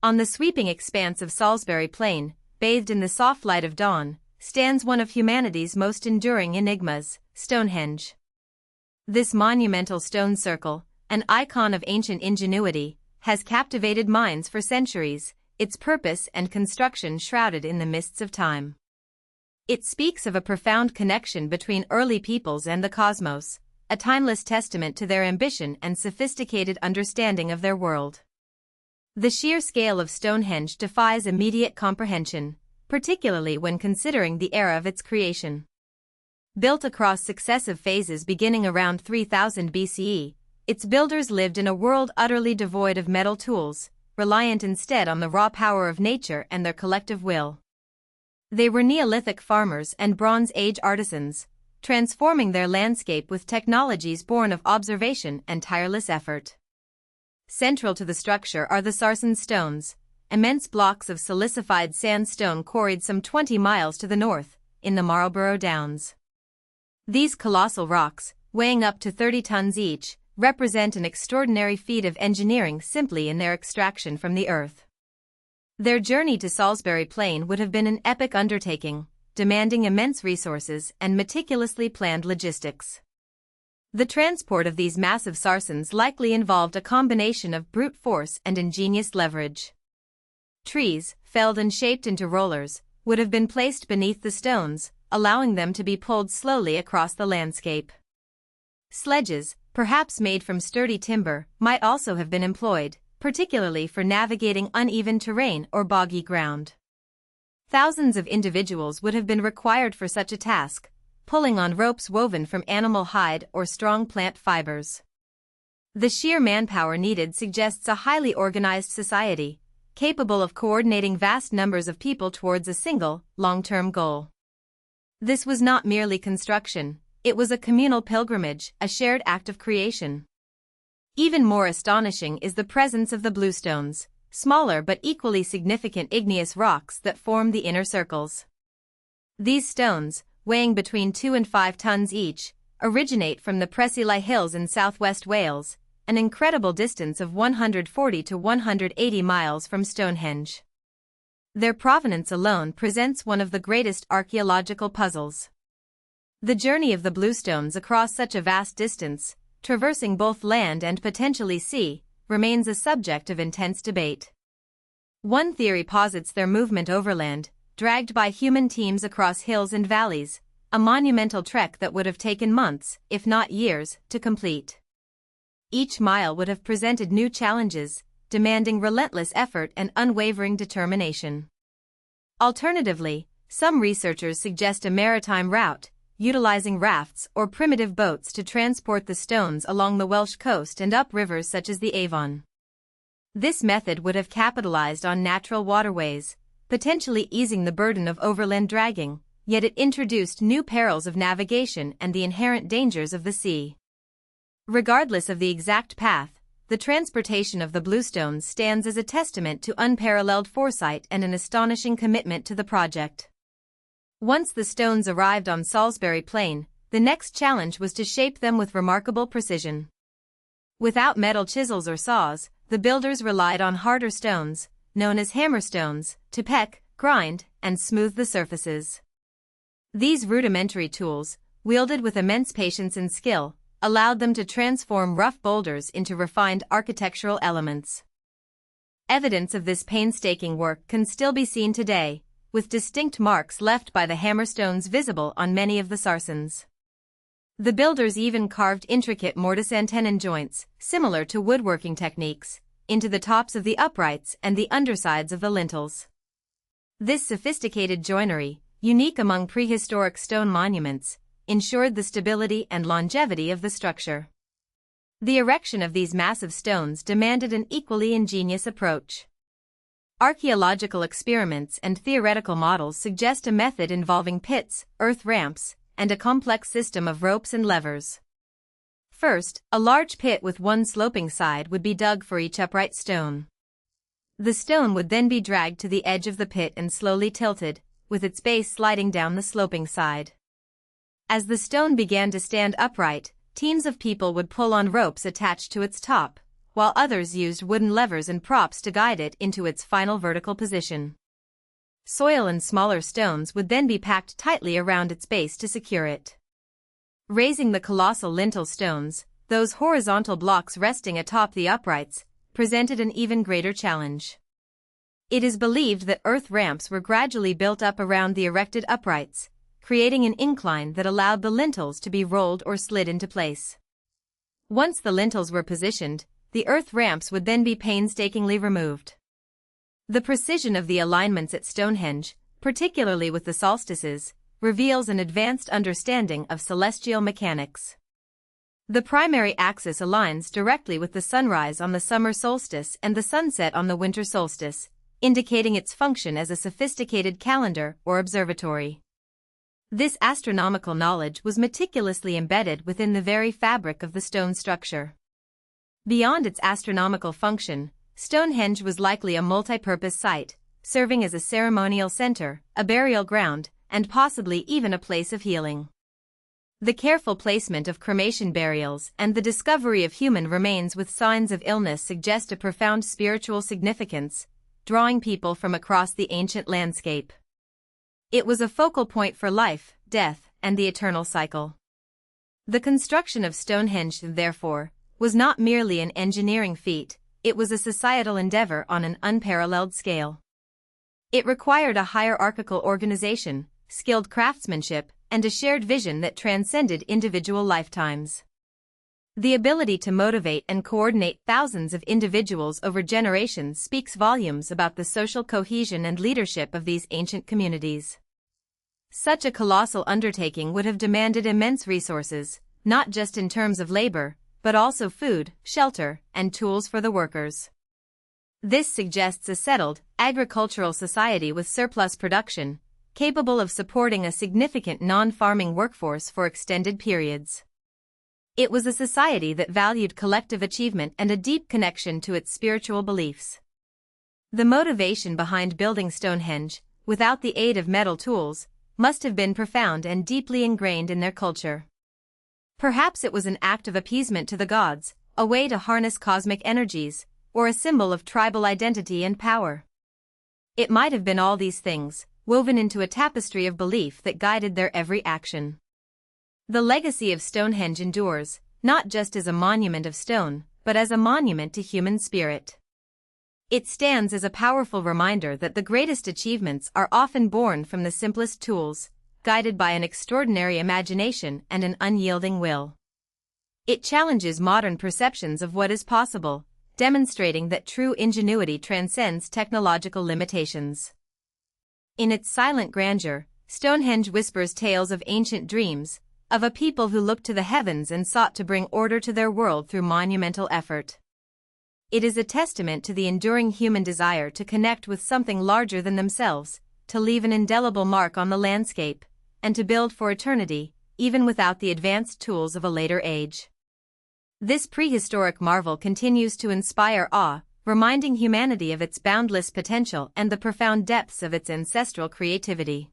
On the sweeping expanse of Salisbury Plain, bathed in the soft light of dawn, stands one of humanity's most enduring enigmas, Stonehenge. This monumental stone circle, an icon of ancient ingenuity, has captivated minds for centuries, its purpose and construction shrouded in the mists of time. It speaks of a profound connection between early peoples and the cosmos, a timeless testament to their ambition and sophisticated understanding of their world. The sheer scale of Stonehenge defies immediate comprehension, particularly when considering the era of its creation. Built across successive phases beginning around 3000 BCE, its builders lived in a world utterly devoid of metal tools, reliant instead on the raw power of nature and their collective will. They were Neolithic farmers and Bronze Age artisans, transforming their landscape with technologies born of observation and tireless effort. Central to the structure are the sarsen stones, immense blocks of silicified sandstone quarried some 20 miles to the north, in the Marlborough Downs. These colossal rocks, weighing up to 30 tons each, represent an extraordinary feat of engineering simply in their extraction from the earth. Their journey to Salisbury Plain would have been an epic undertaking, demanding immense resources and meticulously planned logistics. The transport of these massive sarsens likely involved a combination of brute force and ingenious leverage. Trees, felled and shaped into rollers, would have been placed beneath the stones, allowing them to be pulled slowly across the landscape. Sledges, perhaps made from sturdy timber, might also have been employed, particularly for navigating uneven terrain or boggy ground. Thousands of individuals would have been required for such a task, pulling on ropes woven from animal hide or strong plant fibers. The sheer manpower needed suggests a highly organized society, capable of coordinating vast numbers of people towards a single, long-term goal. This was not merely construction, it was a communal pilgrimage, a shared act of creation. Even more astonishing is the presence of the bluestones, smaller but equally significant igneous rocks that form the inner circles. These stones, weighing between 2 and 5 tons each, originate from the Preseli Hills in southwest Wales, an incredible distance of 140 to 180 miles from Stonehenge. Their provenance alone presents one of the greatest archaeological puzzles. The journey of the bluestones across such a vast distance, traversing both land and potentially sea, remains a subject of intense debate. One theory posits their movement overland, dragged by human teams across hills and valleys, a monumental trek that would have taken months, if not years, to complete. Each mile would have presented new challenges, demanding relentless effort and unwavering determination. Alternatively, some researchers suggest a maritime route, utilizing rafts or primitive boats to transport the stones along the Welsh coast and up rivers such as the Avon. This method would have capitalized on natural waterways, potentially easing the burden of overland dragging, yet it introduced new perils of navigation and the inherent dangers of the sea. Regardless of the exact path, the transportation of the bluestones stands as a testament to unparalleled foresight and an astonishing commitment to the project. Once the stones arrived on Salisbury Plain, the next challenge was to shape them with remarkable precision. Without metal chisels or saws, the builders relied on harder stones, known as hammerstones, to peck, grind, and smooth the surfaces. These rudimentary tools, wielded with immense patience and skill, allowed them to transform rough boulders into refined architectural elements. Evidence of this painstaking work can still be seen today, with distinct marks left by the hammerstones visible on many of the sarsens. The builders even carved intricate mortise and tenon joints, similar to woodworking techniques, into the tops of the uprights and the undersides of the lintels. This sophisticated joinery, unique among prehistoric stone monuments, ensured the stability and longevity of the structure. The erection of these massive stones demanded an equally ingenious approach. Archaeological experiments and theoretical models suggest a method involving pits, earth ramps, and a complex system of ropes and levers. First, a large pit with one sloping side would be dug for each upright stone. The stone would then be dragged to the edge of the pit and slowly tilted, with its base sliding down the sloping side. As the stone began to stand upright, teams of people would pull on ropes attached to its top, while others used wooden levers and props to guide it into its final vertical position. Soil and smaller stones would then be packed tightly around its base to secure it. Raising the colossal lintel stones, those horizontal blocks resting atop the uprights, presented an even greater challenge. It is believed that earth ramps were gradually built up around the erected uprights, creating an incline that allowed the lintels to be rolled or slid into place. Once the lintels were positioned, the earth ramps would then be painstakingly removed. The precision of the alignments at Stonehenge, particularly with the solstices, reveals an advanced understanding of celestial mechanics. The primary axis aligns directly with the sunrise on the summer solstice and the sunset on the winter solstice, indicating its function as a sophisticated calendar or observatory. This astronomical knowledge was meticulously embedded within the very fabric of the stone structure. Beyond its astronomical function, Stonehenge was likely a multi-purpose site, serving as a ceremonial center, a burial ground, and possibly even a place of healing. The careful placement of cremation burials and the discovery of human remains with signs of illness suggest a profound spiritual significance, drawing people from across the ancient landscape. It was a focal point for life, death, and the eternal cycle. The construction of Stonehenge, therefore, was not merely an engineering feat, it was a societal endeavor on an unparalleled scale. It required a hierarchical organization, skilled craftsmanship, and a shared vision that transcended individual lifetimes. The ability to motivate and coordinate thousands of individuals over generations speaks volumes about the social cohesion and leadership of these ancient communities. Such a colossal undertaking would have demanded immense resources, not just in terms of labor, but also food, shelter, and tools for the workers. This suggests a settled, agricultural society with surplus production, capable of supporting a significant non-farming workforce for extended periods. It was a society that valued collective achievement and a deep connection to its spiritual beliefs. The motivation behind building Stonehenge, without the aid of metal tools, must have been profound and deeply ingrained in their culture. Perhaps it was an act of appeasement to the gods, a way to harness cosmic energies, or a symbol of tribal identity and power. It might have been all these things, woven into a tapestry of belief that guided their every action. The legacy of Stonehenge endures, not just as a monument of stone, but as a monument to human spirit. It stands as a powerful reminder that the greatest achievements are often born from the simplest tools, guided by an extraordinary imagination and an unyielding will. It challenges modern perceptions of what is possible, demonstrating that true ingenuity transcends technological limitations. In its silent grandeur, Stonehenge whispers tales of ancient dreams, of a people who looked to the heavens and sought to bring order to their world through monumental effort. It is a testament to the enduring human desire to connect with something larger than themselves, to leave an indelible mark on the landscape, and to build for eternity, even without the advanced tools of a later age. This prehistoric marvel continues to inspire awe, reminding humanity of its boundless potential and the profound depths of its ancestral creativity.